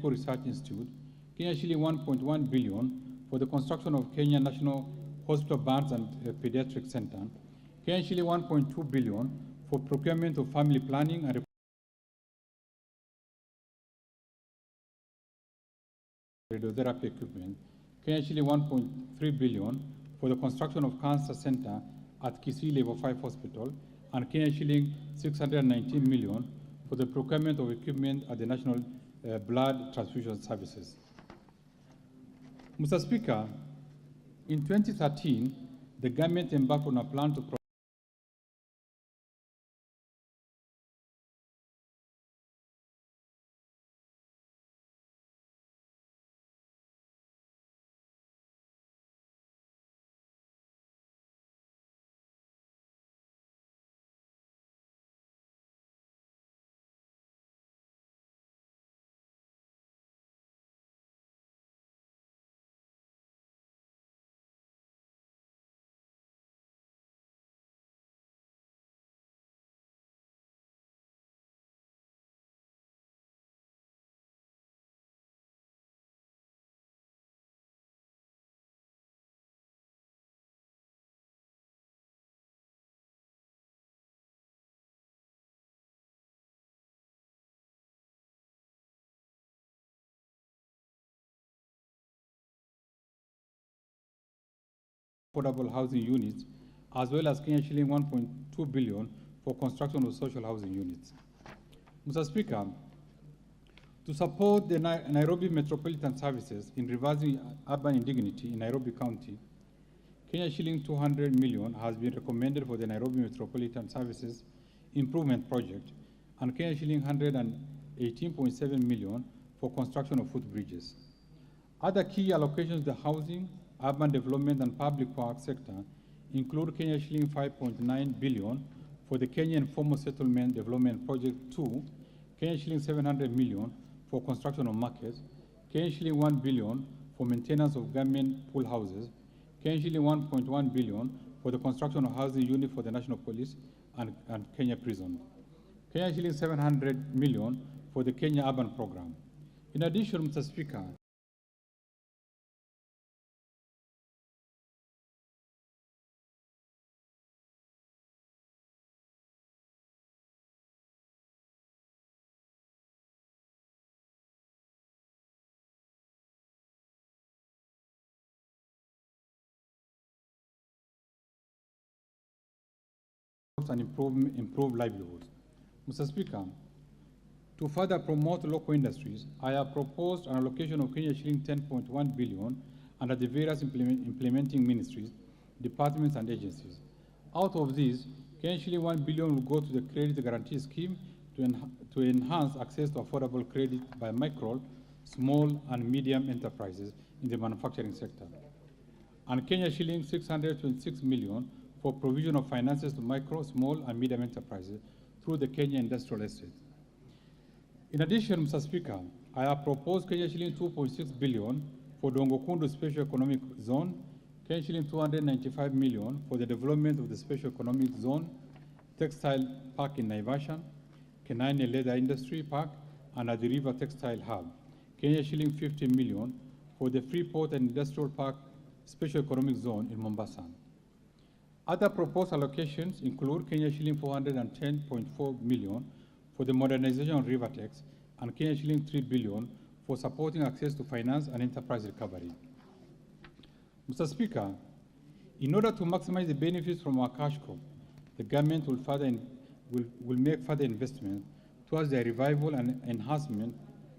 Research Institute, Kenya shilling 1.1 billion for the construction of Kenya National Hospital Burns and Pediatric Center, Kenya shilling 1.2 billion for procurement of family planning and radiotherapy equipment, Kenya shilling 1.3 billion for the construction of Cancer Center at Kisii Level 5 Hospital, and Kenya shilling 619 million for the procurement of equipment at the National Blood Transfusion Services. Mr. Speaker, in 2013, the government embarked on a plan to affordable housing units, as well as Kenya shilling 1.2 billion for construction of social housing units. Mr. Speaker, to support the Nairobi Metropolitan Services in reversing urban indignity in Nairobi County, Kenya shilling 200 million has been recommended for the Nairobi Metropolitan Services Improvement Project, and Kenya shilling 118.7 million for construction of footbridges. Other key allocations to the housing, urban development and public works sector include Kenya shilling 5.9 billion for the Kenya Informal Settlement Development Project 2, Kenya shilling 700 million for construction of markets, Kenya shilling 1 billion for maintenance of government pool houses, Kenya shilling 1.1 billion for the construction of housing unit for the National Police and Kenya Prison, Kenya shilling 700 million for the Kenya Urban Program. In addition, Mr. Speaker, and improve livelihoods. Mr. Speaker, to further promote local industries, I have proposed an allocation of Kenya shilling 10.1 billion under the various implementing ministries, departments and agencies. Out of these, Kenya shilling 1 billion will go to the Credit Guarantee Scheme to enhance access to affordable credit by micro, small and medium enterprises in the manufacturing sector. And Kenya shilling 626 million for provision of finances to micro, small, and medium enterprises through the Kenya Industrial Estate. In addition, Mr. Speaker, I have proposed Kenya shilling 2.6 billion for Dongokundu Special Economic Zone, Kenya shilling 295 million for the development of the Special Economic Zone, Textile Park in Naivasha, Kenane Leather Industry Park, and at the River Textile Hub, Kenya shilling 50 million for the Freeport and Industrial Park Special Economic Zone in Mombasa. Other proposed allocations include Kenya shilling 410.4 million for the modernization of Rivertex and Kenya shilling 3 billion for supporting access to finance and enterprise recovery. Mr. Speaker, in order to maximize the benefits from our cash crop, the government will make further investments towards the revival and enhancement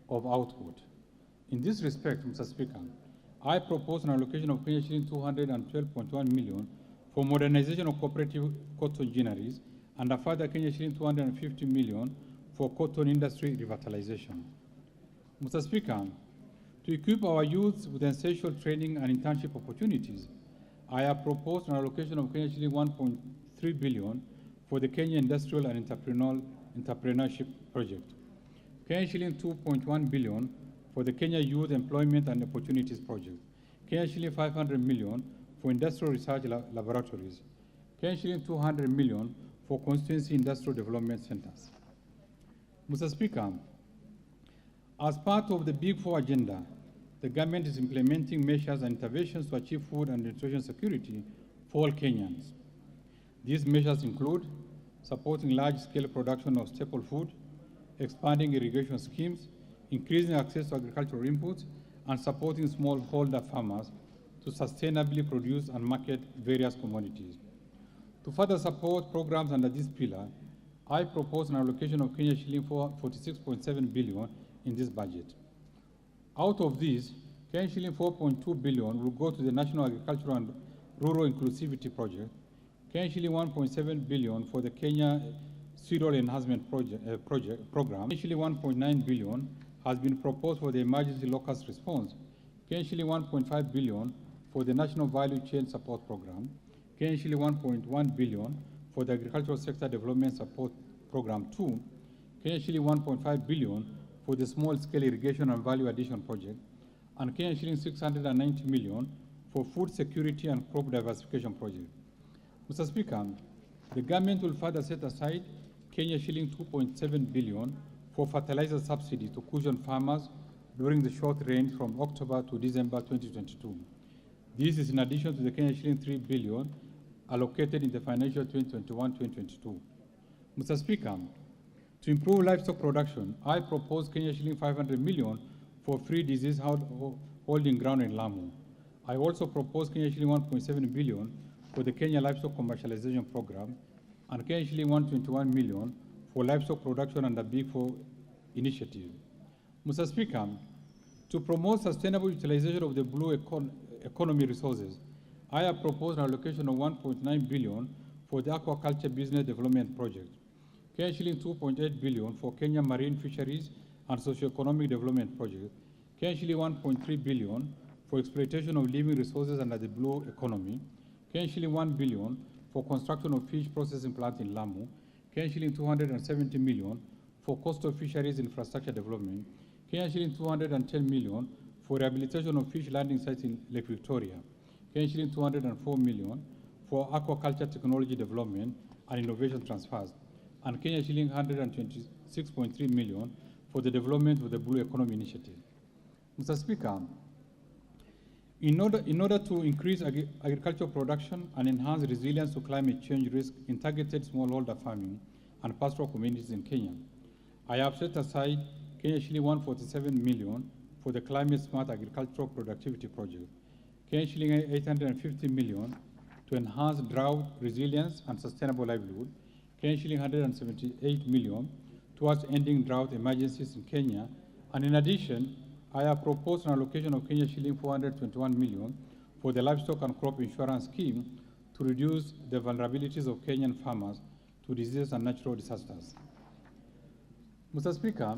of output. In this respect, Mr. Speaker, I propose an allocation of Kenya shilling 212.1 million for modernization of cooperative cotton ginneries and a further Kenya shilling 250 million for cotton industry revitalization. Mr. Speaker, to equip our youths with essential training and internship opportunities, I have proposed an allocation of Kenya shilling 1.3 billion for the Kenya Industrial and Entrepreneurship Project, Kenya shilling 2.1 billion for the Kenya Youth Employment and Opportunities Project, Kenya shilling 500 million for industrial research laboratories, Kenya shilling 200 million for constituency industrial development centers. Mr. Speaker, As part of the Big Four agenda, the government is implementing measures and interventions to achieve food and nutrition security for all Kenyans. These measures include supporting large-scale production of staple food, expanding irrigation schemes, increasing access to agricultural inputs, and supporting smallholder farmers to sustainably produce and market various commodities. To further support programs under this pillar, I propose an allocation of Kenya shilling 46.7 billion in this budget. Out of this, Kenya shilling 4.2 billion will go to the National Agricultural and Rural Inclusivity Project, Kenya shilling 1.7 billion for the Kenya Cereal Enhancement Program, Kenya shilling 1.9 billion has been proposed for the Emergency Locust Response, Kenya shilling 1.5 billion for the National Value Chain Support Program, Kenya shilling 1.1 billion for the Agricultural Sector Development Support Program 2, Kenya shilling 1.5 billion for the Small Scale Irrigation and Value Addition Project, and Kenya shilling 690 million for Food Security and Crop Diversification Project. Mr. Speaker, the government will further set aside Kenya shilling 2.7 billion for fertilizer subsidy to cushion farmers during the short range from October to December 2022. This is in addition to the Kenya shilling 3 billion allocated in the financial 2021-2022. Mr. Speaker, to improve livestock production, I propose Kenya shilling 500 million for free disease holding ground in Lamu. I also propose Kenya shilling 1.7 billion for the Kenya Livestock Commercialization Program and Kenya shilling 121 million for livestock production under Big Four initiative. Mr. Speaker, to promote sustainable utilization of the blue economy resources, I have proposed an allocation of 1.9 billion for the Aquaculture Business Development Project, Kenya shilling 2.8 billion for Kenya Marine Fisheries and Socioeconomic Development Project, Kenya shilling 1.3 billion for exploitation of living resources under the blue economy, Kenya shilling 1 billion for construction of fish processing plant in Lamu, Kenya shilling 270 million for coastal fisheries infrastructure development, Kenya shilling 210 million for rehabilitation of fish landing sites in Lake Victoria, Kenya shilling 204 million for aquaculture technology development and innovation transfers, and Kenya shilling 126.3 million for the development of the Blue Economy Initiative. Mr. Speaker, in order to increase agricultural production and enhance resilience to climate change risk in targeted smallholder farming and pastoral communities in Kenya, I have set aside Kenya shilling 147 million for the Climate Smart Agricultural Productivity Project, Kenya shilling 850 million to enhance drought resilience and sustainable livelihood, Kenya shilling 178 million towards ending drought emergencies in Kenya, and in addition, I have proposed an allocation of Kenya shilling 421 million for the livestock and crop insurance scheme to reduce the vulnerabilities of Kenyan farmers to diseases and natural disasters. Mr. Speaker,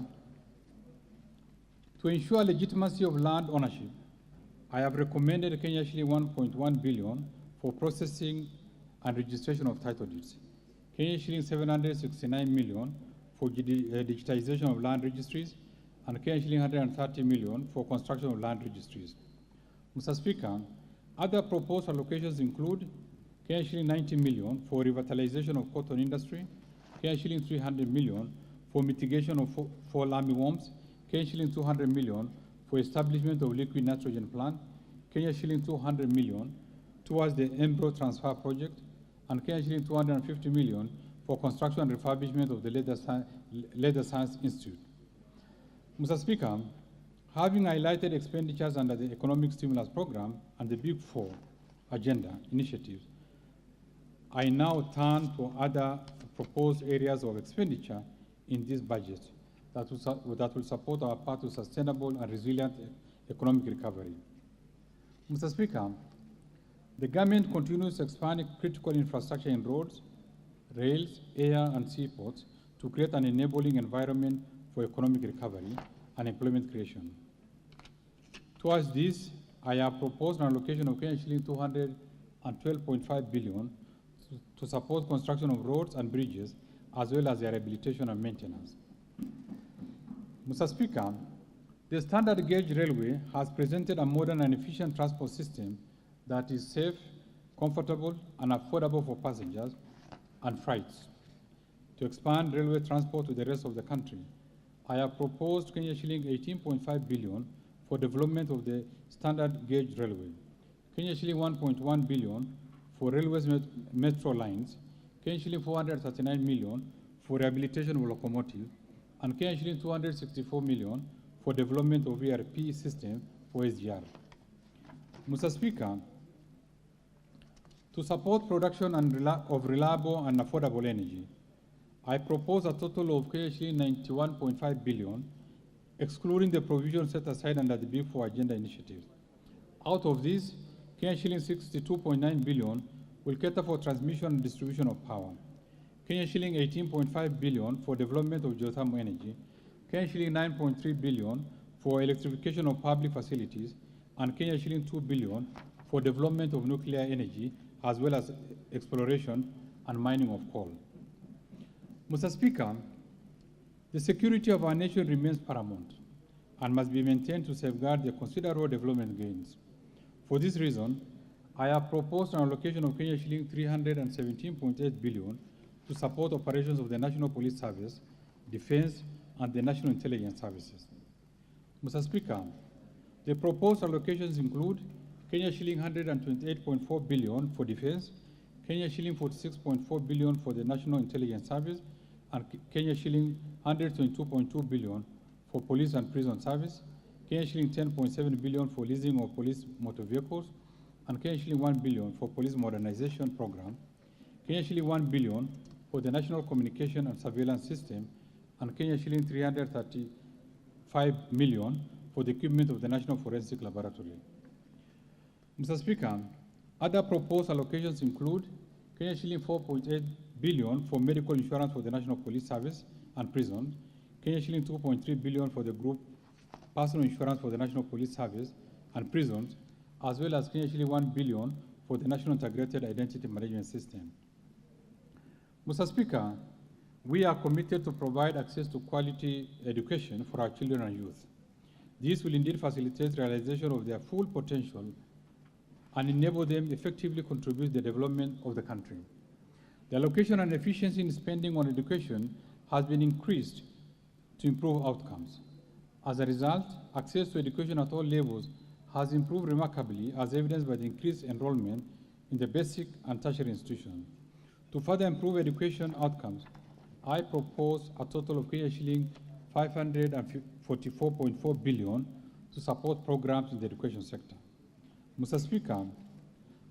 to ensure legitimacy of land ownership, I have recommended Kenya shilling 1.1 billion for processing and registration of title deeds, Kenya shilling 769 million for digitization of land registries, and Kenya shilling 130 million for construction of land registries. Mr. Speaker, other proposed allocations include Kenya shilling 90 million for revitalization of cotton industry, Kenya shilling 300 million for mitigation of fall armyworms, Kenya shilling 200 million for establishment of liquid nitrogen plant, Kenya shilling 200 million towards the embryo transfer project, and Kenya shilling 250 million for construction and refurbishment of the Leather Science Institute. Mr. Speaker, having highlighted expenditures under the Economic Stimulus Program and the Big Four agenda initiatives, I now turn to other proposed areas of expenditure in this budget that will support our path to sustainable and resilient economic recovery. Mr. Speaker, the government continues to expand critical infrastructure in roads, rails, air, and seaports to create an enabling environment for economic recovery and employment creation. Towards this, I have proposed an allocation of Kenya shilling 212.5 billion to support construction of roads and bridges, as well as their rehabilitation and maintenance. Mr. Speaker, the standard gauge railway has presented a modern and efficient transport system that is safe, comfortable, and affordable for passengers and freights. To expand railway transport to the rest of the country, I have proposed Kenya shilling 18.5 billion for development of the standard gauge railway, Kenya shilling 1.1 billion for railways metro lines, Kenya shilling 439 million for rehabilitation of locomotive, and Kenya shilling 264 million for development of ERP system for SGR. Mr. Speaker, to support production of reliable and affordable energy, I propose a total of KSH 91.5 billion, excluding the provision set aside under the Big Four Agenda Initiative. Out of this, KSH 62.9 billion will cater for transmission and distribution of power, KSH 18.5 billion for development of geothermal energy, KSH 9.3 billion for electrification of public facilities, and KSH 2 billion for development of nuclear energy, as well as exploration and mining of coal. Mr. Speaker, the security of our nation remains paramount and must be maintained to safeguard the considerable development gains. For this reason, I have proposed an allocation of Kenya shilling 317.8 billion to support operations of the National Police Service, Defense, and the National Intelligence Services. Mr. Speaker, the proposed allocations include Kenya shilling 128.4 billion for defense, Kenya shilling 46.4 billion for the National Intelligence Service, and Kenya shilling 122.2 billion for police and prison service, Kenya shilling 10.7 billion for leasing of police motor vehicles, and Kenya shilling 1 billion for police modernization program, Kenya shilling 1 billion for the National Communication and Surveillance System, and Kenya shilling 335 million for the equipment of the National Forensic Laboratory. Mr. Speaker, other proposed allocations include Kenya shilling 4.8 billion for medical insurance for the National Police Service and prisons, Kenya shilling 2.3 billion for the group personal insurance for the National Police Service and prisons, as well as Kenya shilling 1 billion for the National Integrated Identity Management System. Mr. Speaker, we are committed to provide access to quality education for our children and youth. This will indeed facilitate realization of their full potential and enable them effectively contribute to the development of the country. The allocation and efficiency in spending on education has been increased to improve outcomes. As a result, access to education at all levels has improved remarkably, as evidenced by the increased enrollment in the basic and tertiary institutions. To further improve education outcomes, I propose a total of Kenya shilling 544.4 billion to support programs in the education sector. Mr. Speaker,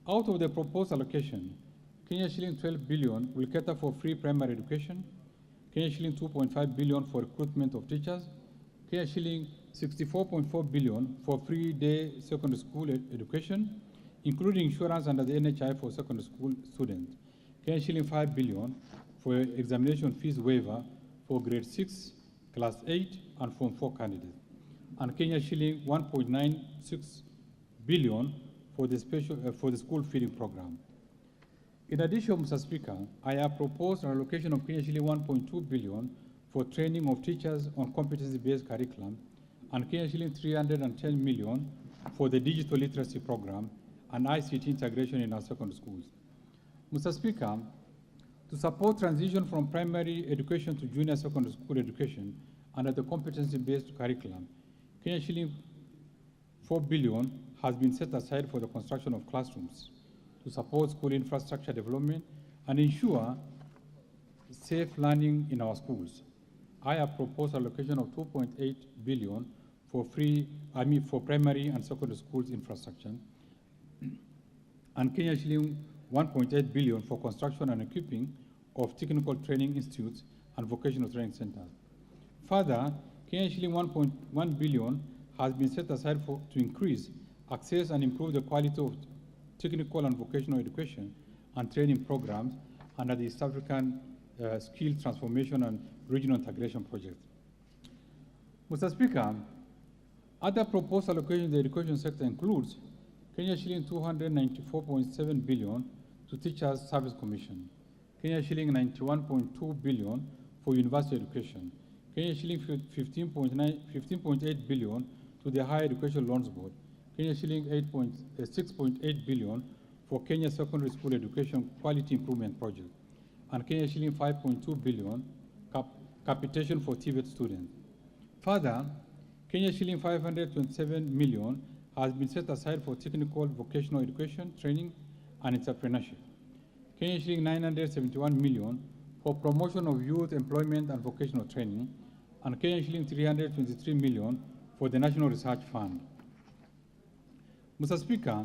out of the proposed allocation, Kenya shilling 12 billion will cater for free primary education, Kenya shilling 2.5 billion for recruitment of teachers, Kenya shilling 64.4 billion for free day secondary school education, including insurance under the NHI for secondary school students, Kenya shilling 5 billion for examination fees waiver for grade 6, class 8, and Form 4 candidates, and Kenya shilling 1.96 billion for the school feeding program. In addition, Mr. Speaker, I have proposed an allocation of Kenya shilling 1.2 billion for training of teachers on competency-based curriculum, and Kenya shilling 310 million for the digital literacy program and ICT integration in our secondary schools. Mr. Speaker, to support transition from primary education to junior secondary school education under the competency-based curriculum, Kenya shilling 4 billion has been set aside for the construction of classrooms to support school infrastructure development and ensure safe learning in our schools. I have proposed allocation of 2.8 billion for primary and secondary schools infrastructure, and Kenya shilling 1.8 billion for construction and equipping of technical training institutes and vocational training centers. Further, Kenya shilling 1.1 billion has been set aside to increase access and improve the quality of technical and vocational education and training programs under the East African Skill Transformation and Regional Integration Project. Mr. Speaker, other proposed allocations in the education sector includes Kenya shilling 294.7 billion to Teachers Service Commission, Kenya shilling 91.2 billion for university education, Kenya shilling 15.8 billion to the Higher Education Loans Board, Kenya shilling 6.8 billion for Kenya Secondary School Education Quality Improvement Project, and Kenya shilling 5.2 billion capitation for TVET students. Further, Kenya shilling 527 million has been set aside for technical vocational education, training, and entrepreneurship. Kenya shilling 971 million for promotion of youth employment and vocational training, and Kenya shilling 323 million for the National Research Fund. Mr. Speaker,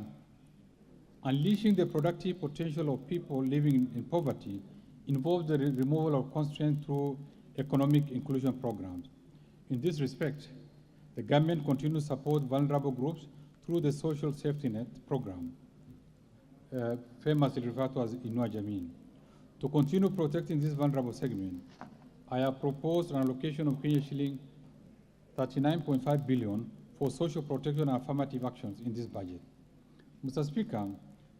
unleashing the productive potential of people living in poverty involves the removal of constraints through economic inclusion programs. In this respect, the government continues to support vulnerable groups through the Social Safety Net program, famously referred to as Inua Jamii. To continue protecting this vulnerable segment, I have proposed an allocation of Kenya shilling 39.5 billion for social protection and affirmative actions in this budget. Mr. Speaker,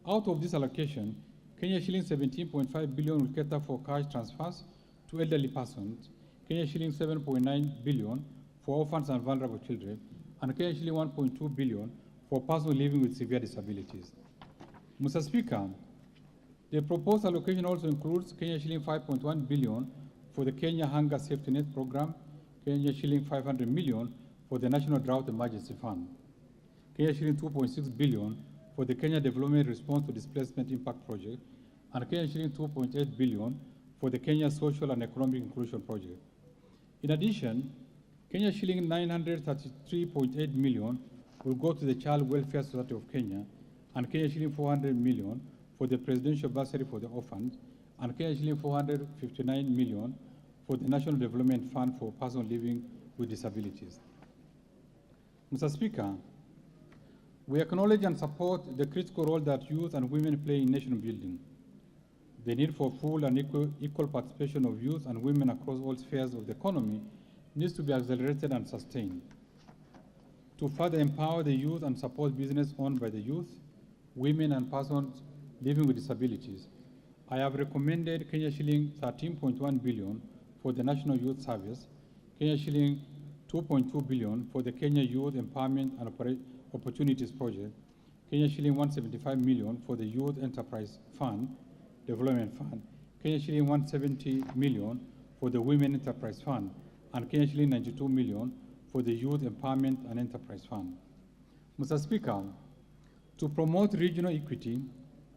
out of this allocation, Kenya shilling 17.5 billion will cater for cash transfers to elderly persons, Kenya shilling 7.9 billion for orphans and vulnerable children, and Kenya shilling 1.2 billion for persons living with severe disabilities. Mr. Speaker, the proposed allocation also includes Kenya shilling 5.1 billion for the Kenya Hunger Safety Net program, Kenya shilling 500 million for the National Drought Emergency Fund, Kenya shilling 2.6 billion for the Kenya Development Response to Displacement Impact Project, and Kenya shilling 2.8 billion for the Kenya Social and Economic Inclusion Project. In addition, Kenya shilling 933.8 million will go to the Child Welfare Society of Kenya, and Kenya shilling 400 million for the Presidential Bursary for the Orphans, and Kenya shilling 459 million for the National Development Fund for persons living with disabilities. Mr. Speaker, we acknowledge and support the critical role that youth and women play in nation building. The need for full and equal participation of youth and women across all spheres of the economy needs to be accelerated and sustained. To further empower the youth and support business owned by the youth, women, and persons living with disabilities, I have recommended Kenya shilling 13.1 billion for the National Youth Service, Kenya shilling 2.2 billion for the Kenya Youth Empowerment and Opportunities Project, Kenya shilling 175 million for the Youth Enterprise Fund, Development Fund, Kenya shilling 170 million for the Women Enterprise Fund, and Kenya shilling 92 million for the Youth Empowerment and Enterprise Fund. Mr. Speaker, to promote regional equity,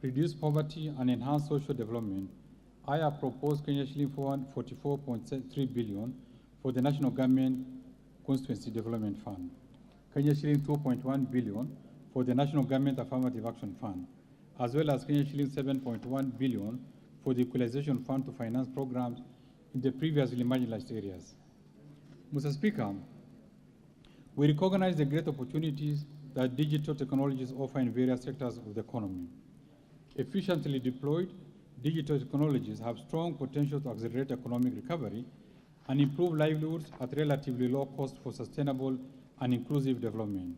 reduce poverty, and enhance social development, I have proposed Kenya shilling 44.3 billion for the National Government Constituency Development Fund, Kenya shilling 2.1 billion for the National Government Affirmative Action Fund, as well as Kenya shilling 7.1 billion for the Equalization Fund to finance programs in the previously marginalized areas. Mr. Speaker, we recognize the great opportunities that digital technologies offer in various sectors of the economy. Efficiently deployed, digital technologies have strong potential to accelerate economic recovery and improve livelihoods at relatively low cost for sustainable and inclusive development.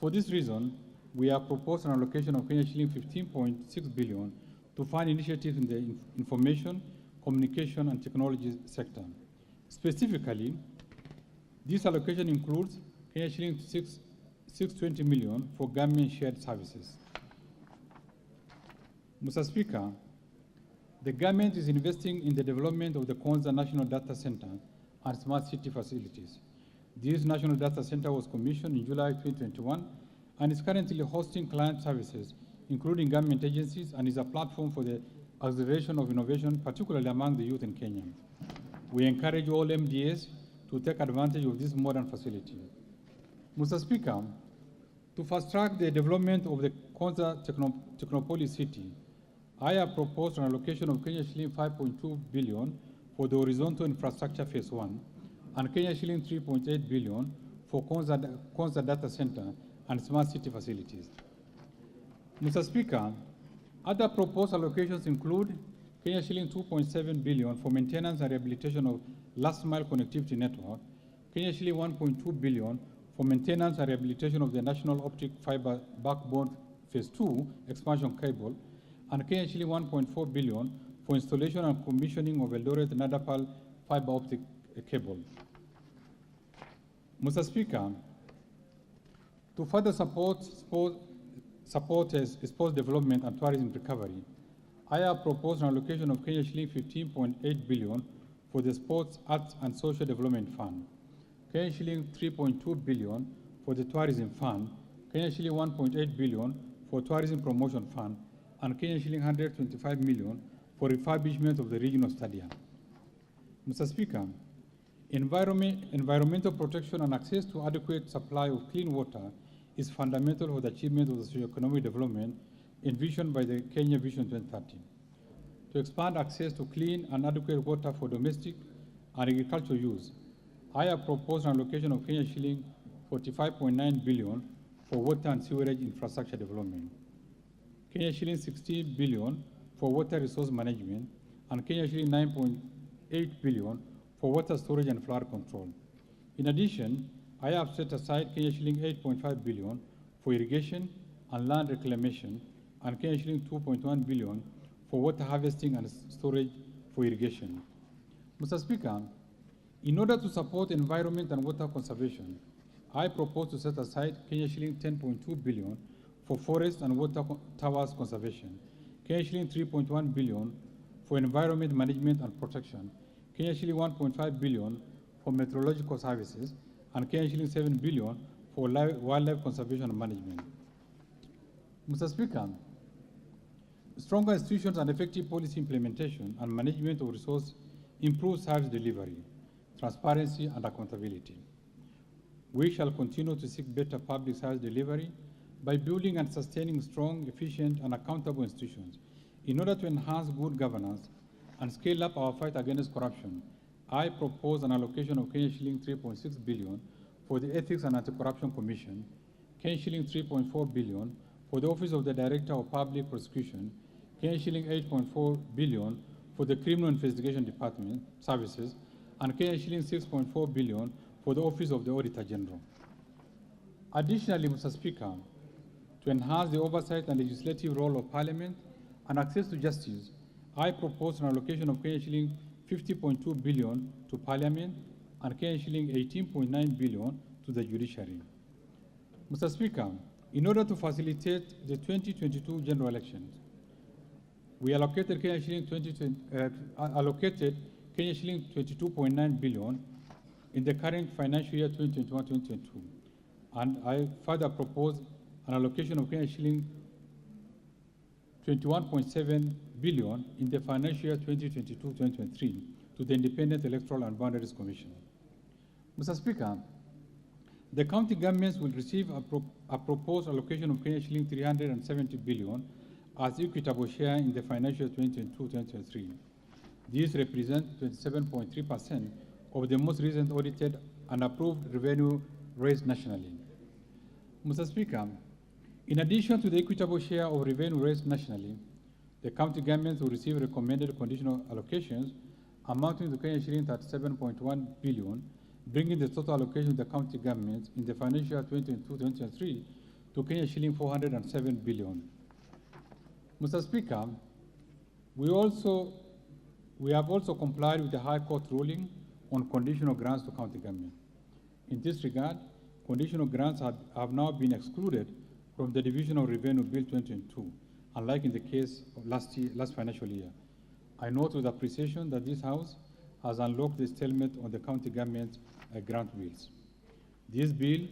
For this reason, we have proposed an allocation of Kenya shilling 15.6 billion to fund initiatives in the information, communication, and technology sector. Specifically, this allocation includes Kenya shilling 620 million for government shared services. Mr. Speaker, the government is investing in the development of the Konza National Data Center and Smart City facilities. This National Data Center was commissioned in July 2021 and is currently hosting client services, including government agencies, and is a platform for the acceleration of innovation, particularly among the youth in Kenya. We encourage all MDAs to take advantage of this modern facility. Mr. Speaker, to fast-track the development of the Konza Technopolis City, I have proposed an allocation of Kenya shilling 5.2 billion for the horizontal infrastructure phase 1 and Kenya shilling 3.8 billion for Konza Data Center and Smart City facilities. Mr. Speaker, other proposed allocations include Kenya shilling 2.7 billion for maintenance and rehabilitation of last-mile connectivity network, Kenya shilling 1.2 billion for maintenance and rehabilitation of the National Optic Fiber Backbone Phase 2 expansion cable, and Kenya shilling 1.4 billion for installation and commissioning of Eldoret Nadapal fiber optic cable. Mr. Speaker, to further support sports development and tourism recovery, I have proposed an allocation of Kenya shilling 15.8 billion for the Sports, Arts, and Social Development Fund, Kenya shilling 3.2 billion for the Tourism Fund, Kenya shilling 1.8 billion for Tourism Promotion Fund, and Kenya shilling 125 million for refurbishment of the regional stadium. Mr. Speaker, environmental protection and access to adequate supply of clean water is fundamental for the achievement of the socio-economic development envisioned by the Kenya Vision 2030. To expand access to clean and adequate water for domestic and agricultural use, I have proposed an allocation of Kenya shilling 45.9 billion for water and sewerage infrastructure development, Kenya shilling 16 billion for water resource management, and Kenya shilling 9.8 billion for water storage and flood control. In addition, I have set aside Kenya shilling 8.5 billion for irrigation and land reclamation, and Kenya shilling 2.1 billion for water harvesting and storage for irrigation. Mr. Speaker, in order to support environment and water conservation, I propose to set aside Kenya shilling 10.2 billion for forest and water towers conservation, Kenya shilling 3.1 billion for environment management and protection, Kenya shilling 1.5 billion for meteorological services, and Kenya shilling 7 billion for wildlife conservation and management. Mr. Speaker, stronger institutions and effective policy implementation and management of resource improve service delivery, transparency, and accountability. We shall continue to seek better public service delivery by building and sustaining strong, efficient, and accountable institutions. In order to enhance good governance and scale up our fight against corruption, I propose an allocation of Kenya shilling 3.6 billion for the Ethics and Anti-Corruption Commission, Kenya shilling 3.4 billion for the Office of the Director of Public Prosecution, Kenya shilling 8.4 billion for the Criminal Investigation Department Services, and Kenya shilling 6.4 billion for the Office of the Auditor General. Additionally, Mr. Speaker, to enhance the oversight and legislative role of Parliament and access to justice, I propose an allocation of Kenya shilling 50.2 billion to Parliament and Kenya shilling 18.9 billion to the judiciary. Mr. Speaker, in order to facilitate the 2022 general elections, we allocated Kenya shilling 22.9 billion in the current financial year 2021-2022, and I further propose an allocation of Kenya shilling 21.7 billion in the financial year 2022-2023 to the Independent Electoral and Boundaries Commission. Mr. Speaker, the county governments will receive a proposed allocation of Kenya shilling 370 billion as equitable share in the financial year 2022-2023. These represent 27.3% of the most recent audited and approved revenue raised nationally. Mr. Speaker, in addition to the equitable share of revenue raised nationally, the county governments will receive recommended conditional allocations amounting to Kenya shilling 37.1 billion, bringing the total allocation of the county governments in the financial year 2022-2023 to Kenya shilling 407 billion. Mr. Speaker, we have also complied with the High Court ruling on conditional grants to county government. In this regard, conditional grants have now been excluded from the Division of Revenue Bill 2022, unlike in the case of last financial year. I note with appreciation that this House has unlocked the stalemate on the county government's grant bills. This bill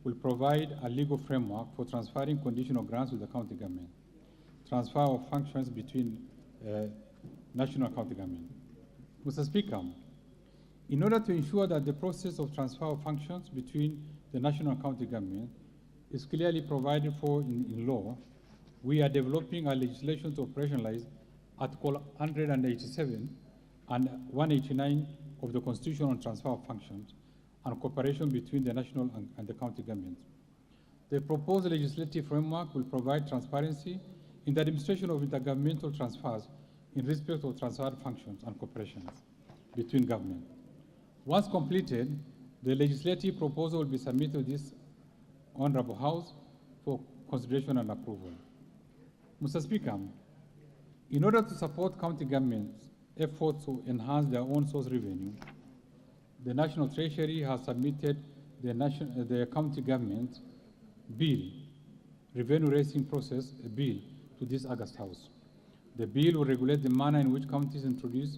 will provide a legal framework for transferring conditional grants to the county government, transfer of functions between national county government. Mr. Speaker, in order to ensure that the process of transfer of functions between the national county government is clearly provided for in law, we are developing a legislation to operationalize Article 187 and 189 of the Constitution on transfer of functions and cooperation between the national and the county governments. The proposed legislative framework will provide transparency in the administration of intergovernmental transfers in respect of transferred functions and cooperations between government. Once completed, the legislative proposal will be submitted to this Honorable House for consideration and approval. Mr. Speaker, in order to support county governments' efforts to enhance their own source revenue, the National Treasury has submitted the county government bill, revenue raising process bill, to this August House. The bill will regulate the manner in which counties introduce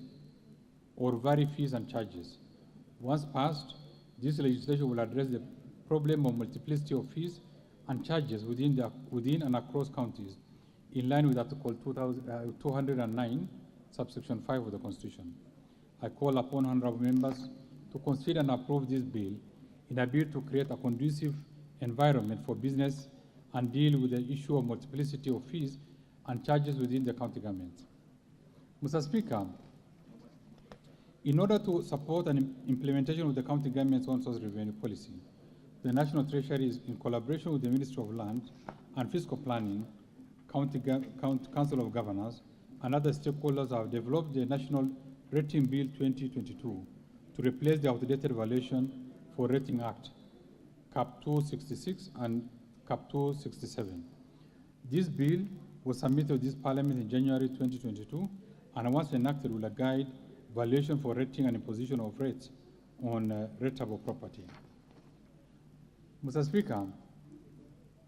or vary fees and charges. Once passed, This legislation will address the problem of multiplicity of fees and charges within and across counties, in line with Article 209, subsection 5 of the Constitution. I call upon honorable members to consider and approve this bill in a bid to create a conducive environment for business and deal with the issue of multiplicity of fees and charges within the county government. Mr. Speaker, in order to support an implementation of the county government's own source revenue policy, the National Treasury is in collaboration with the Ministry of Land and Fiscal Planning, County Council of Governors, and other stakeholders have developed the National Rating Bill 2022 to replace the outdated Valuation for Rating Act, Cap 266 and Cap 267. This bill was submitted to this Parliament in January 2022, and once enacted will guide valuation for rating and imposition of rates on rateable property. Mr. Speaker,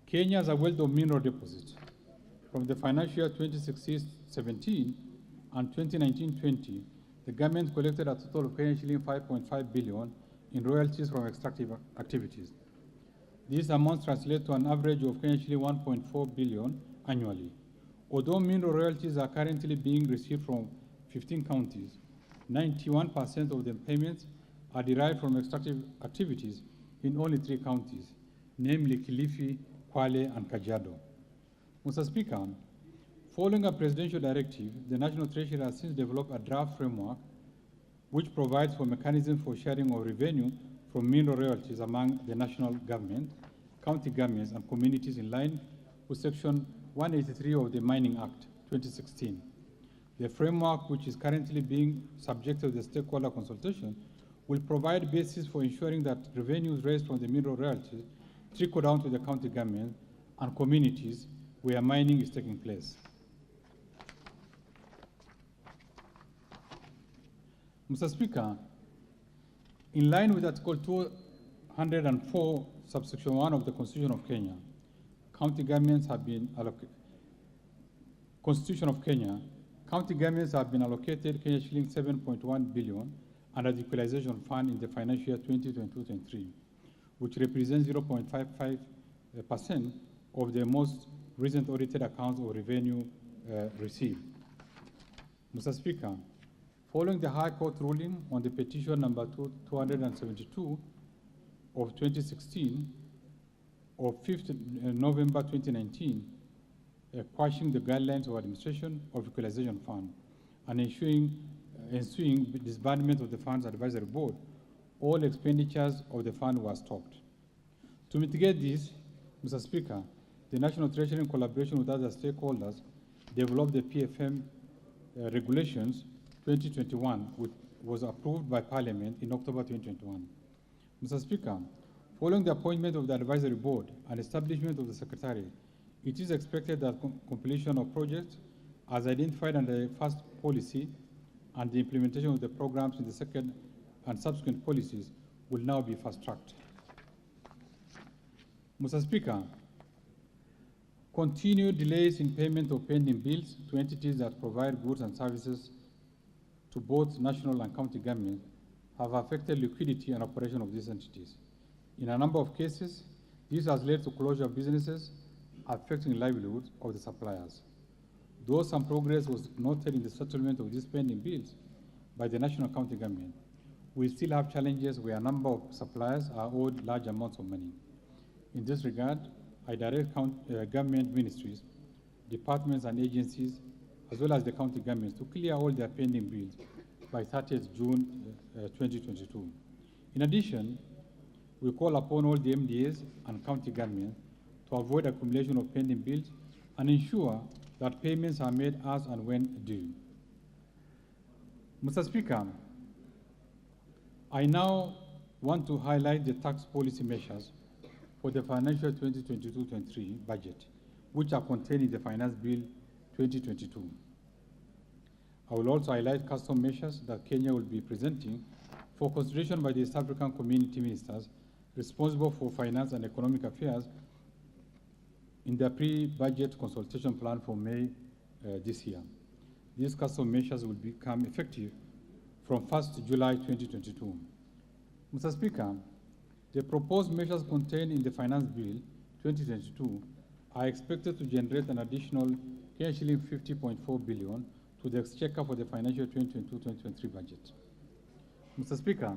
Kenya has a wealth of mineral deposits. From the financial year 2016-17 and 2019-20, the government collected a total of shilling 5.5 billion in royalties from extractive activities. These amounts translate to an average of shilling 1.4 billion annually. Although mineral royalties are currently being received from 15 counties, 91% of the payments are derived from extractive activities in only 3 counties, namely Kilifi, Kwale, and Kajiado. Mr. Speaker, following a presidential directive, the National Treasury has since developed a draft framework which provides for mechanisms for sharing of revenue from mineral royalties among the national government, county governments, and communities in line with Section 183 of the Mining Act 2016. The framework, which is currently being subject to the stakeholder consultation, will provide basis for ensuring that revenues raised from the mineral royalties trickle down to the county government and communities where mining is taking place. Mr. Speaker, in line with Article 204, subsection 1 of the Constitution of Kenya, county governments have been allocated shilling 7.1 billion under the Equalization Fund in the financial year 2022-23, which represents 0.55% of the most recent audited accounts of revenue received. Mr. Speaker, following the High Court ruling on the petition number 272 of 2016 of 5th November 2019, quashing the guidelines of administration of Equalization Fund and ensuing disbandment of the Fund's Advisory Board, all expenditures of the fund were stopped. To mitigate this, Mr. Speaker, the National Treasury, in collaboration with other stakeholders, developed the PFM regulations 2021, which was approved by Parliament in October 2021. Mr. Speaker, following the appointment of the Advisory Board and establishment of the Secretariat, it is expected that completion of projects as identified under the first policy and the implementation of the programs in the second and subsequent policies will now be fast-tracked. Mr. Speaker, continued delays in payment of pending bills to entities that provide goods and services to both national and county governments have affected liquidity and operation of these entities. In a number of cases, this has led to closure of businesses, affecting livelihoods of the suppliers. Though some progress was noted in the settlement of these pending bills by the national county government, we still have challenges where a number of suppliers are owed large amounts of money. In this regard, I direct government ministries, departments and agencies, as well as the county governments, to clear all their pending bills by 30th June 2022. In addition, we call upon all the MDAs and county governments to avoid accumulation of pending bills and ensure that payments are made as and when due. Mr. Speaker, I now want to highlight the tax policy measures for the financial 2022-23 budget, which are contained in the Finance Bill 2022. I will also highlight custom measures that Kenya will be presenting for consideration by the East African Community Ministers responsible for finance and economic affairs in their pre-budget consultation plan for May this year. These custom measures will become effective from 1st July 2022. Mr. Speaker, The proposed measures contained in the Finance Bill 2022 are expected to generate an additional shilling 50.4 billion to the exchequer for the financial 2022-2023 budget. Mr. Speaker,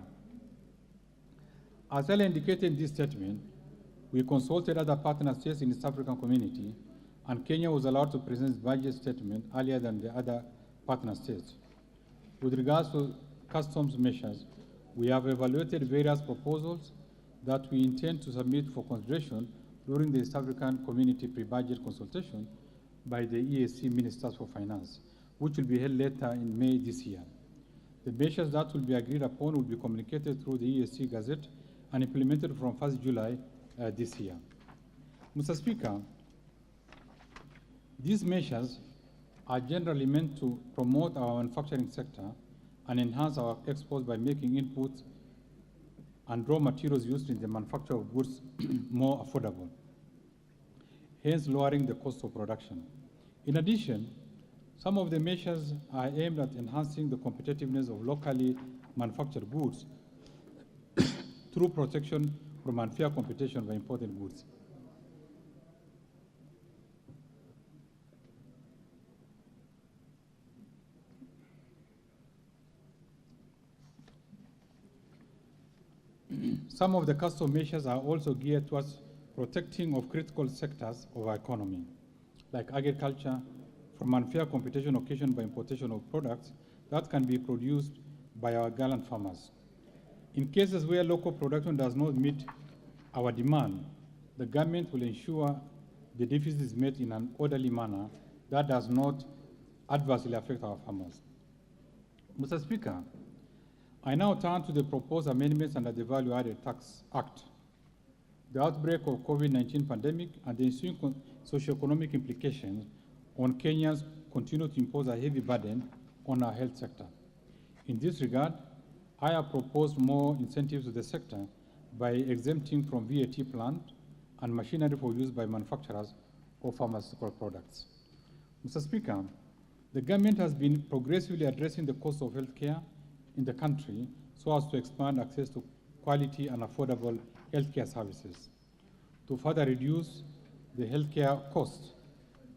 as earlier indicated in this statement, we consulted other partner states in the East African community, and Kenya was allowed to present its budget statement earlier than the other partner states. With regards to customs measures, we have evaluated various proposals that we intend to submit for consideration during the East African Community pre-budget consultation by the EAC Ministers for Finance, which will be held later in May this year. The measures that will be agreed upon will be communicated through the EAC Gazette and implemented from 1st July this year. Mr. Speaker, these measures are generally meant to promote our manufacturing sector and enhance our exports by making inputs and raw materials used in the manufacture of goods more affordable, hence lowering the cost of production. In addition, some of the measures are aimed at enhancing the competitiveness of locally manufactured goods through protection from unfair competition by imported goods. Some of the custom measures are also geared towards protecting of critical sectors of our economy, like agriculture, from unfair competition occasioned by importation of products that can be produced by our gallant farmers. In cases where local production does not meet our demand, the government will ensure the deficit is met in an orderly manner that does not adversely affect our farmers. Mr. Speaker, I now turn to the proposed amendments under the Value Added Tax Act. The outbreak of COVID-19 pandemic and the ensuing socioeconomic implications on Kenyans continue to impose a heavy burden on our health sector. In this regard, I have proposed more incentives to the sector by exempting from VAT plant and machinery for use by manufacturers of pharmaceutical products. Mr. Speaker, the government has been progressively addressing the cost of health care in the country so as to expand access to quality and affordable healthcare services. To further reduce the healthcare costs,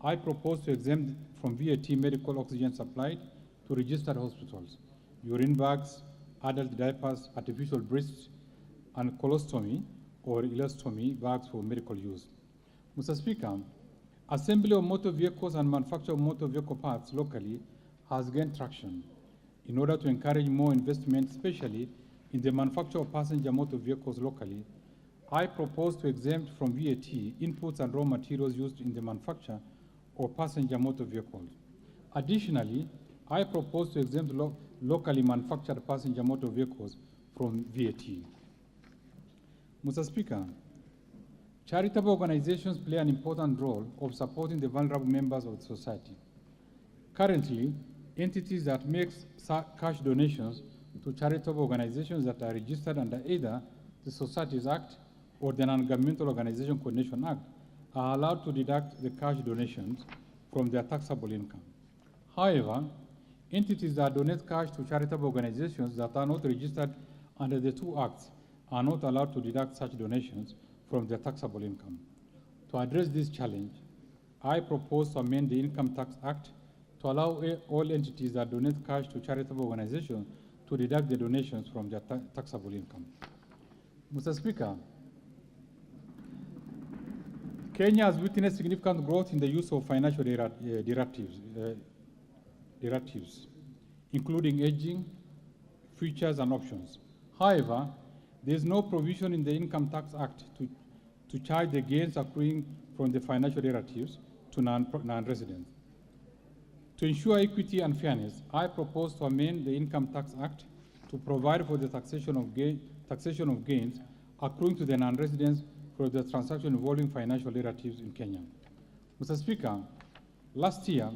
I propose to exempt from VAT medical oxygen supplied to registered hospitals, urine bags, adult diapers, artificial breasts, and colostomy or ileostomy bags for medical use. Mr. Speaker, assembly of motor vehicles and manufacture of motor vehicle parts locally has gained traction. In order to encourage more investment, especially in the manufacture of passenger motor vehicles locally, I propose to exempt from VAT inputs and raw materials used in the manufacture of passenger motor vehicles. Additionally, I propose to exempt locally manufactured passenger motor vehicles from VAT. Mr. Speaker, charitable organizations play an important role of supporting the vulnerable members of the society. Currently, entities that make cash donations to charitable organizations that are registered under either the Societies Act or the Non-Governmental Organization Coordination Act are allowed to deduct the cash donations from their taxable income. However, entities that donate cash to charitable organizations that are not registered under the two acts are not allowed to deduct such donations from their taxable income. To address this challenge, I propose to amend the Income Tax Act to allow all entities that donate cash to charitable organizations to deduct the donations from their taxable income. Mr. Speaker, Kenya has witnessed significant growth in the use of financial derivatives, including hedging, futures, and options. However, there is no provision in the Income Tax Act to charge the gains accruing from the financial derivatives to non-residents. To ensure equity and fairness, I propose to amend the Income Tax Act to provide for the taxation of gains accruing to the non-residents for the transaction involving financial derivatives in Kenya. Mr. Speaker, last year,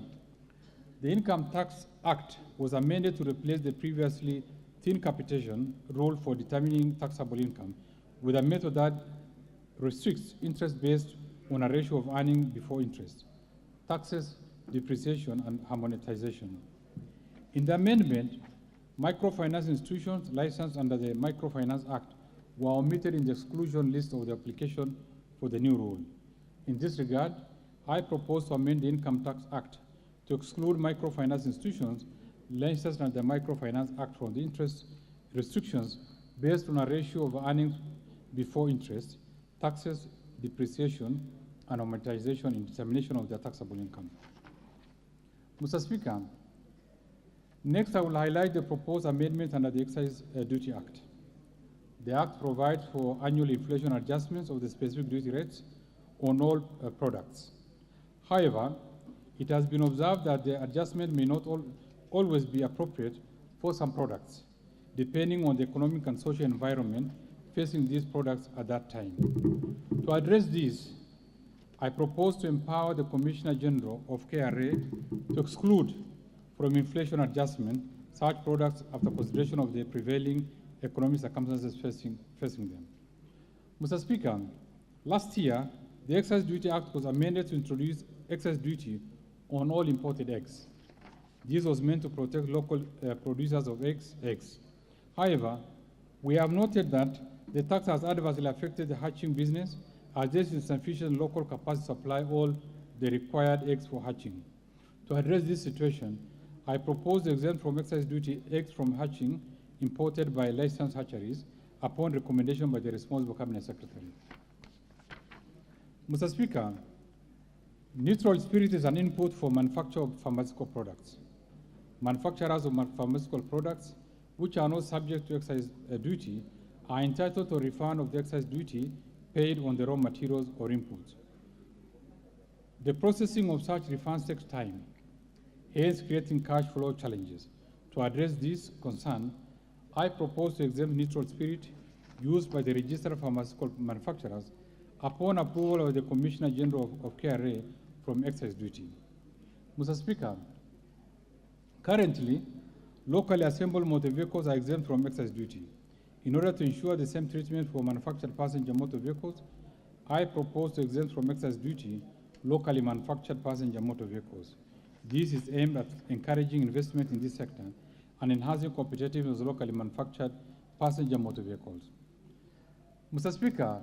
the Income Tax Act was amended to replace the previously thin capitation rule for determining taxable income with a method that restricts interest based on a ratio of earning before interest, taxes, depreciation, and harmonization. In the amendment, microfinance institutions licensed under the Microfinance Act were omitted in the exclusion list of the application for the new rule. In this regard, I propose to amend the Income Tax Act to exclude microfinance institutions licensed under the Microfinance Act from the interest restrictions based on a ratio of earnings before interest, taxes, depreciation, and amortization in determination of their taxable income. Mr. Speaker, next I will highlight the proposed amendments under the Excise Duty Act. The Act provides for annual inflation adjustments of the specific duty rates on all products. However, it has been observed that the adjustment may not always be appropriate for some products, depending on the economic and social environment facing these products at that time. To address this, I propose to empower the Commissioner General of KRA to exclude from inflation adjustment such products after consideration of the prevailing economic circumstances facing them. Mr. Speaker, last year, the Excise Duty Act was amended to introduce excise duty on all imported eggs. This was meant to protect local producers of eggs. However, we have noted that the tax has adversely affected the hatching business, as there is insufficient local capacity to supply all the required eggs for hatching. To address this situation, I propose to exempt from excise duty eggs from hatching imported by licensed hatcheries upon recommendation by the responsible Cabinet Secretary. Mr. Speaker, neutral spirit is an input for manufacture of pharmaceutical products. Manufacturers of pharmaceutical products, which are not subject to excise duty, are entitled to a refund of the excise duty paid on the raw materials or inputs. The processing of such refunds takes time, hence creating cash flow challenges. To address this concern, I propose to exempt neutral spirit used by the registered pharmaceutical manufacturers upon approval of the Commissioner General of KRA from excise duty. Mr. Speaker, currently, locally assembled motor vehicles are exempt from excise duty. In order to ensure the same treatment for manufactured passenger motor vehicles, I propose to exempt from excise duty locally manufactured passenger motor vehicles. This is aimed at encouraging investment in this sector and enhancing competitiveness of locally manufactured passenger motor vehicles. Mr. Speaker,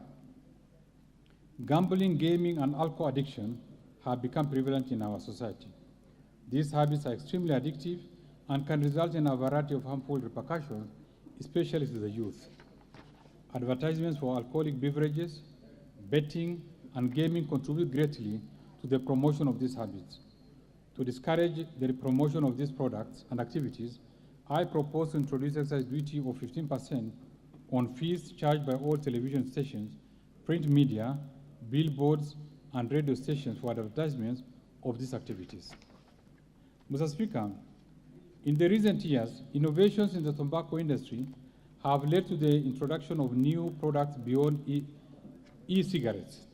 gambling, gaming, and alcohol addiction have become prevalent in our society. These habits are extremely addictive and can result in a variety of harmful repercussions, especially to the youth. Advertisements for alcoholic beverages, betting, and gaming contribute greatly to the promotion of these habits. To discourage the promotion of these products and activities, I propose to introduce excise duty of 15% on fees charged by all television stations, print media, billboards, and radio stations for advertisements of these activities. Mr. Speaker, in the recent years, innovations in the tobacco industry have led to the introduction of new products beyond e-cigarettes.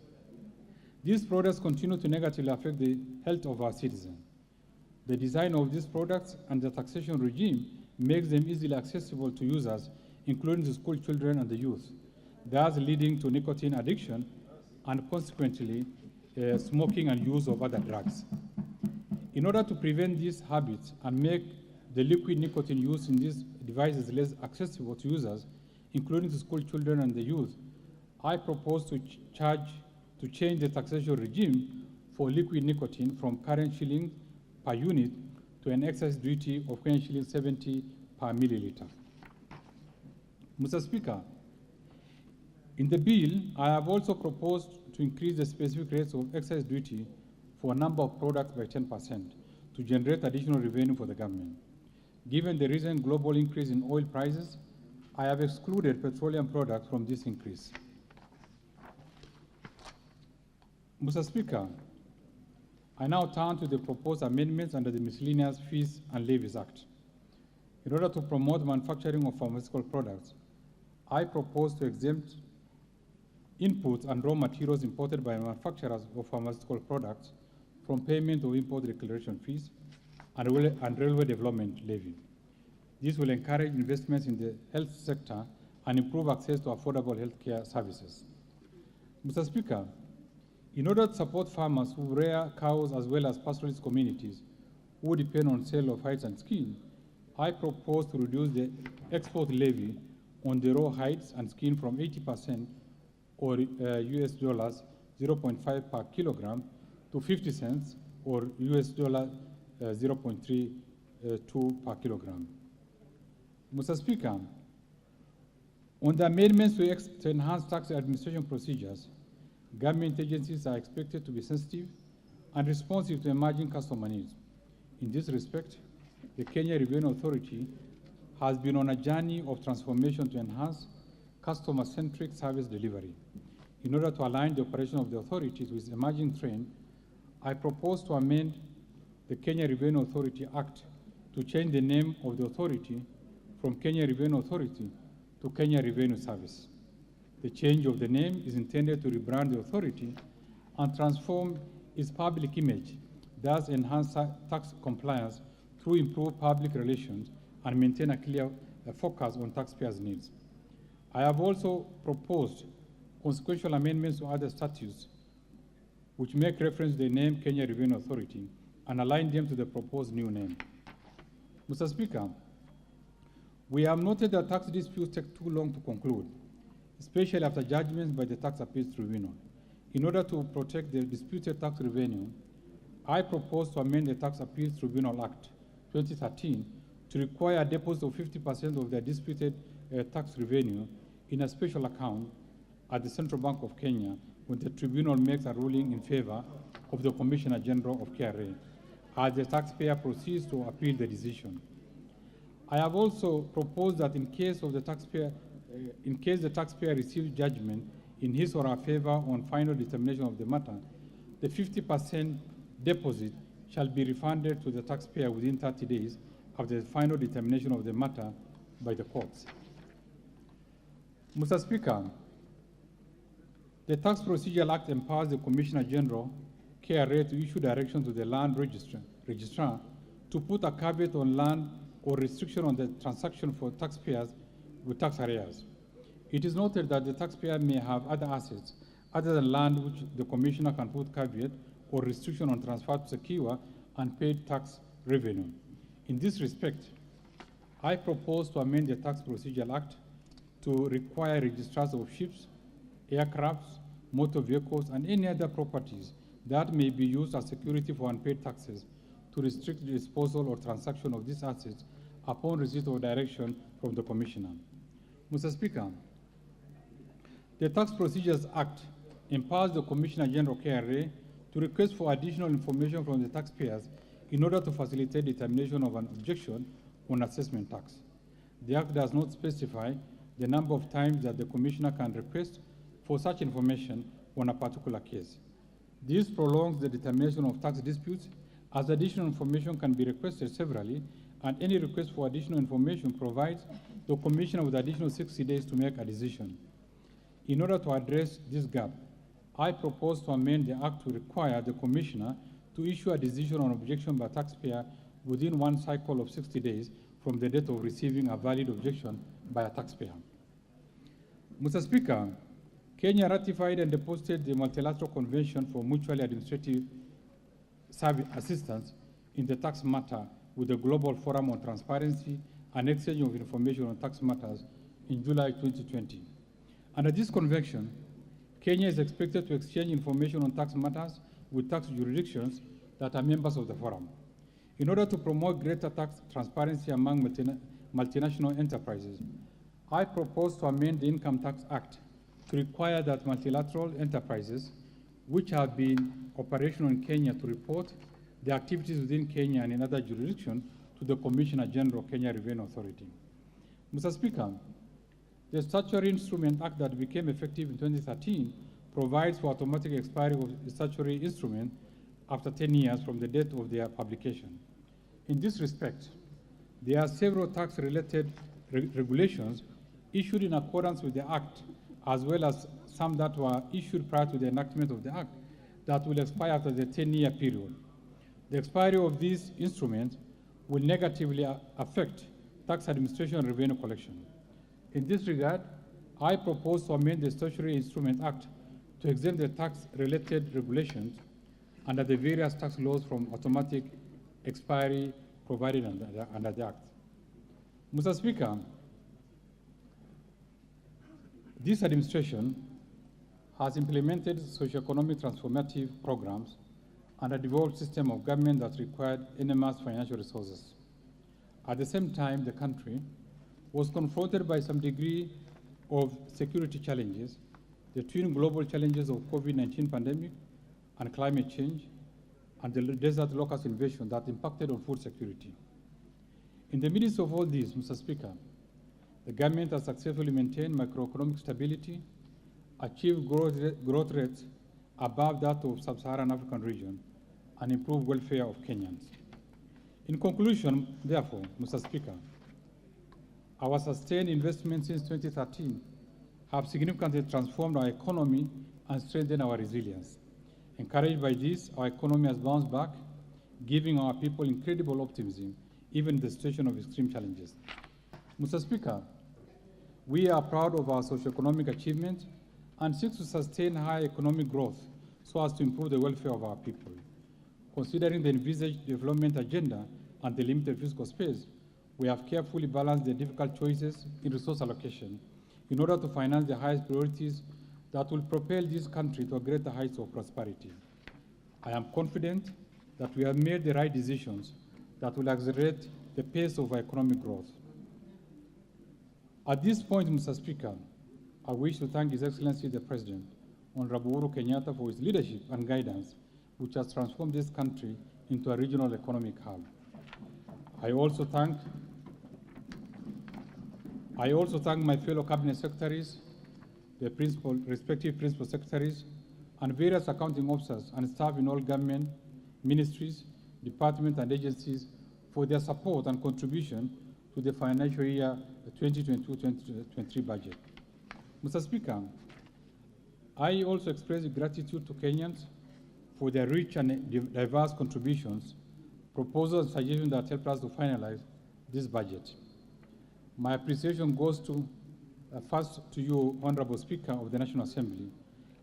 These products continue to negatively affect the health of our citizens. The design of these products and the taxation regime makes them easily accessible to users, including the school children and the youth, thus leading to nicotine addiction and consequently smoking and use of other drugs. In order to prevent these habits and make the liquid nicotine used in these devices less accessible to users, including the school children and the youth, I propose to change the taxation regime for liquid nicotine from current shilling per unit to an excise duty of shilling 70 per milliliter. Mr. Speaker, in the bill, I have also proposed to increase the specific rates of excise duty for a number of products by 10% to generate additional revenue for the government. Given the recent global increase in oil prices, I have excluded petroleum products from this increase. Mr. Speaker, I now turn to the proposed amendments under the Miscellaneous Fees and Levies Act. In order to promote manufacturing of pharmaceutical products, I propose to exempt inputs and raw materials imported by manufacturers of pharmaceutical products from payment of import declaration fees and railway development levy. This will encourage investments in the health sector and improve access to affordable healthcare services. Mr. Speaker, in order to support farmers who rear cows as well as pastoralist communities who depend on sale of hides and skin, I propose to reduce the export levy on the raw hides and skin from 80% or US dollars 0.5 per kilogram to 50 cents or US dollar 0.32 per kilogram. Mr. Speaker, on the amendments to enhance tax administration procedures, government agencies are expected to be sensitive and responsive to emerging customer needs. In this respect, the Kenya Revenue Authority has been on a journey of transformation to enhance customer-centric service delivery. In order to align the operation of the authorities with emerging trend, I propose to amend the Kenya Revenue Authority Act to change the name of the authority from Kenya Revenue Authority to Kenya Revenue Service. The change of the name is intended to rebrand the authority and transform its public image, thus enhance tax compliance through improved public relations and maintain a clear focus on taxpayers' needs. I have also proposed consequential amendments to other statutes which make reference to the name Kenya Revenue Authority and align them to the proposed new name. Mr. Speaker, we have noted that tax disputes take too long to conclude, especially after judgments by the Tax Appeals Tribunal. In order to protect the disputed tax revenue, I propose to amend the Tax Appeals Tribunal Act 2013 to require a deposit of 50% of the disputed tax revenue in a special account at the Central Bank of Kenya when the tribunal makes a ruling in favor of the Commissioner General of KRA, as the taxpayer proceeds to appeal the decision. I have also proposed that in case the taxpayer receives judgment in his or her favor on final determination of the matter, the 50% deposit shall be refunded to the taxpayer within 30 days after the final determination of the matter by the courts. Mr. Speaker, the Tax Procedure Act empowers the Commissioner General, KRA, to issue directions to the land registrar to put a caveat on land or restriction on the transaction for taxpayers with tax arrears. It is noted that the taxpayer may have other assets other than land which the Commissioner can put caveat or restriction on transfer to secure unpaid tax revenue. In this respect, I propose to amend the Tax Procedure Act to require registrars of ships, aircrafts, motor vehicles, and any other properties that may be used as security for unpaid taxes to restrict the disposal or transaction of these assets upon receipt of direction from the Commissioner. Mr. Speaker, the Tax Procedures Act empowers the Commissioner General KRA to request for additional information from the taxpayers in order to facilitate determination of an objection on assessment tax. The Act does not specify the number of times that the Commissioner can request for such information on a particular case. This prolongs the determination of tax disputes, as additional information can be requested severally, and any request for additional information provides the Commissioner with additional 60 days to make a decision. In order to address this gap, I propose to amend the Act to require the Commissioner to issue a decision on objection by taxpayer within one cycle of 60 days from the date of receiving a valid objection by a taxpayer. Mr. Speaker, Kenya ratified and deposited the Multilateral Convention for Mutually Administrative Service Assistance in the tax matter with the Global Forum on Transparency and Exchange of Information on Tax Matters in July 2020. Under this convention, Kenya is expected to exchange information on tax matters with tax jurisdictions that are members of the forum. In order to promote greater tax transparency among multinational enterprises, I propose to amend the Income Tax Act to require that multilateral enterprises which have been operational in Kenya to report their activities within Kenya and in other jurisdictions to the Commissioner General, Kenya Revenue Authority. Mr. Speaker, the Statutory Instrument Act that became effective in 2013 provides for automatic expiry of the statutory instrument after 10 years from the date of their publication. In this respect, there are several tax-related regulations issued in accordance with the Act, as well as some that were issued prior to the enactment of the Act that will expire after the 10-year period. The expiry of these instruments will negatively affect tax administration and revenue collection. In this regard, I propose to amend the Statutory Instrument Act to exempt the tax-related regulations under the various tax laws from automatic expiry provided under the Act. Mr. Speaker, This administration has implemented socioeconomic transformative programs and a devolved system of government that required enormous financial resources. At the same time, the country was confronted by some degree of security challenges, the twin global challenges of COVID-19 pandemic and climate change, and the desert locust invasion that impacted on food security. In the midst of all this, Mr. Speaker, the government has successfully maintained macroeconomic stability, achieved growth rates above that of sub-Saharan African region, and improved welfare of Kenyans. In conclusion, therefore, Mr. Speaker, our sustained investments since 2013 have significantly transformed our economy and strengthened our resilience. Encouraged by this, our economy has bounced back, giving our people incredible optimism, even in the situation of extreme challenges. Mr. Speaker, we are proud of our socioeconomic achievements and seek to sustain high economic growth so as to improve the welfare of our people. Considering the envisaged development agenda and the limited fiscal space, we have carefully balanced the difficult choices in resource allocation in order to finance the highest priorities that will propel this country to greater heights of prosperity. I am confident that we have made the right decisions that will accelerate the pace of our economic growth. At this point, Mr. Speaker, I wish to thank His Excellency the President, Honorable Uhuru Kenyatta, for his leadership and guidance, which has transformed this country into a regional economic hub. I also thank my fellow cabinet secretaries, the respective principal secretaries, and various accounting officers and staff in all government, ministries, departments, and agencies for their support and contribution to the financial year 2022-2023 budget. Mr. Speaker, I also express gratitude to Kenyans for their rich and diverse contributions, proposals, and suggestions that helped us to finalize this budget. My appreciation goes to first to you, Honorable Speaker of the National Assembly,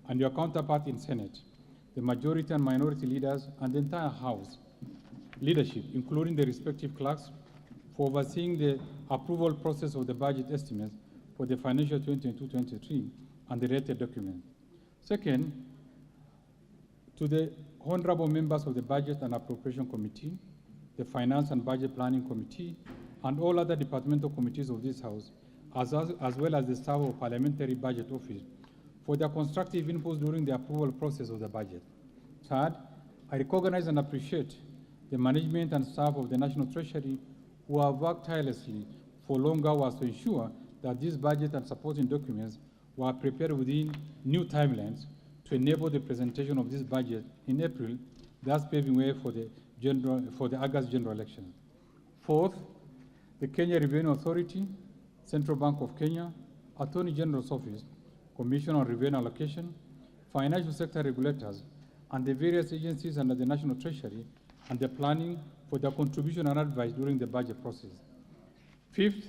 and your counterpart in Senate, the majority and minority leaders, and the entire House leadership, including the respective clerks, for overseeing the approval process of the budget estimates for the financial 2022-23 and the related document. Second, to the honorable members of the Budget and Appropriation Committee, the Finance and Budget Planning Committee, and all other departmental committees of this House, as well as the staff of Parliamentary Budget Office, for their constructive inputs during the approval process of the budget. Third, I recognize and appreciate the management and staff of the National Treasury who have worked tirelessly for long hours to ensure that this budget and supporting documents were prepared within new timelines to enable the presentation of this budget in April, thus paving way for the August general election. Fourth, the Kenya Revenue Authority, Central Bank of Kenya, Attorney General's Office, Commission on Revenue Allocation, financial sector regulators, and the various agencies under the National Treasury and the planning for their contribution and advice during the budget process. Fifth,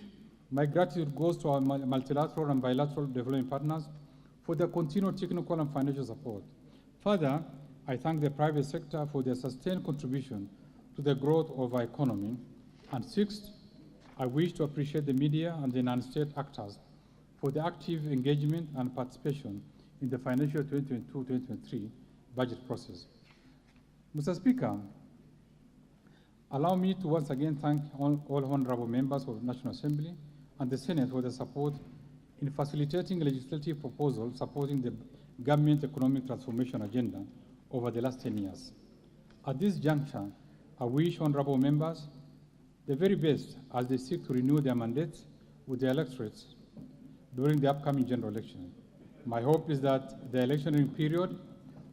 my gratitude goes to our multilateral and bilateral development partners for their continued technical and financial support. Further, I thank the private sector for their sustained contribution to the growth of our economy. And sixth, I wish to appreciate the media and the non-state actors for the active engagement and participation in the financial 2022-2023 budget process. Mr. Speaker, allow me to once again thank all honorable members of the National Assembly and the Senate for their support in facilitating legislative proposals supporting the government economic transformation agenda over the last 10 years. At this juncture, I wish honorable members the very best as they seek to renew their mandates with their electorates during the upcoming general election. My hope is that the electionary period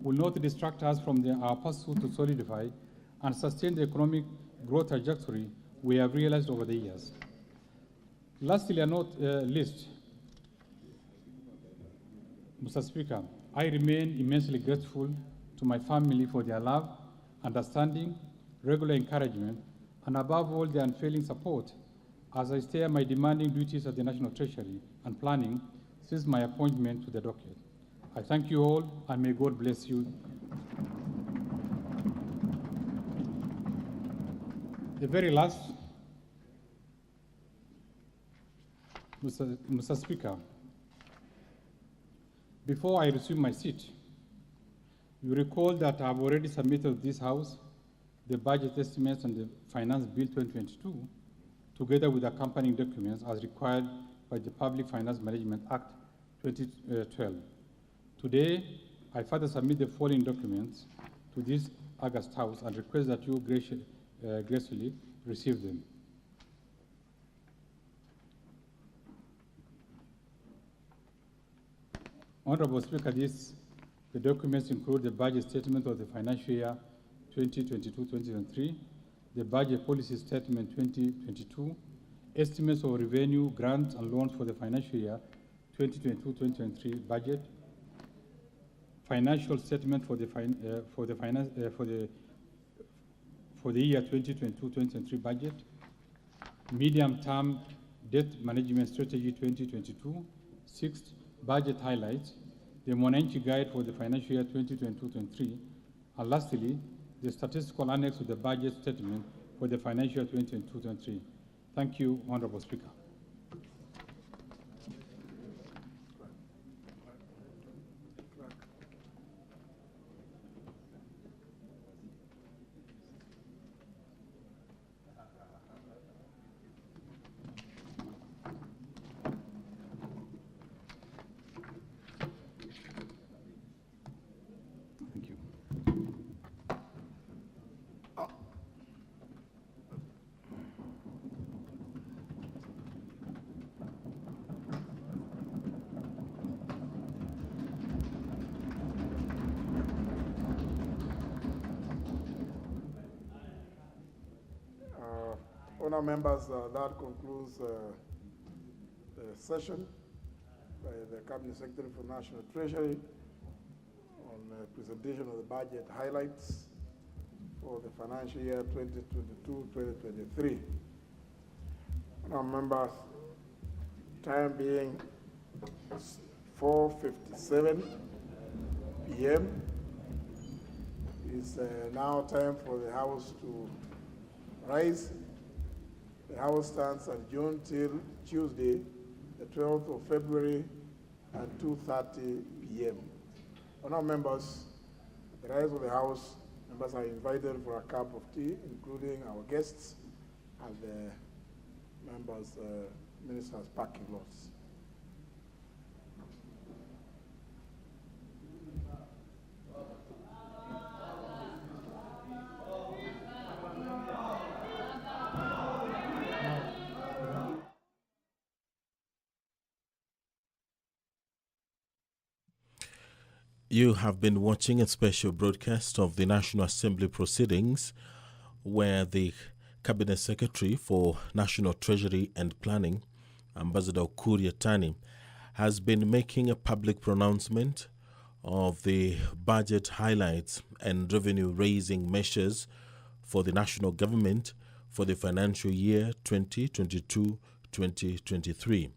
will not distract us from our pursuit to solidify and sustain the economic growth trajectory we have realized over the years. Lastly, and not least, Mr. Speaker, I remain immensely grateful to my family for their love, understanding, regular encouragement, and above all, their unfailing support as I stare my demanding duties at the National Treasury and planning since my appointment to the docket. I thank you all, and may God bless you. The very last, Mr. Speaker, Before I resume my seat, you recall that I've already submitted to this House the budget estimates and the Finance Bill 2022, together with accompanying documents as required by the Public Finance Management Act 2012. Today, I further submit the following documents to this August House and request that you graciously receive them. Honorable Speaker, the documents include the budget statement of the financial year 2022-2023, the budget policy statement 2022, estimates of revenue, grants, and loans for the financial year 2022-2023 budget, financial statement for the year 2022-2023 budget, medium-term debt management strategy 2022, sixth, budget highlights, the Mwananchi Guide for the financial year 2022-2023, and lastly, the statistical annex to the budget statement for the financial year 2022-2023. Thank you, Honorable Speaker. Honourable members, that concludes the session by the Cabinet Secretary for National Treasury on the presentation of the budget highlights for the financial year 2022-2023. Honourable members, time being 4:57 p.m. It's now time for the House to rise. The House stands adjourned till Tuesday, the 12th of February at 2:30 p.m. Honourable members, at the rise of the House, members are invited for a cup of tea, including our guests and the members' ministers' parking lots. You have been watching a special broadcast of the National Assembly proceedings where the Cabinet Secretary for National Treasury and Planning, Ambassador Ukur Yatani, has been making a public pronouncement of the budget highlights and revenue-raising measures for the national government for the financial year 2022-2023.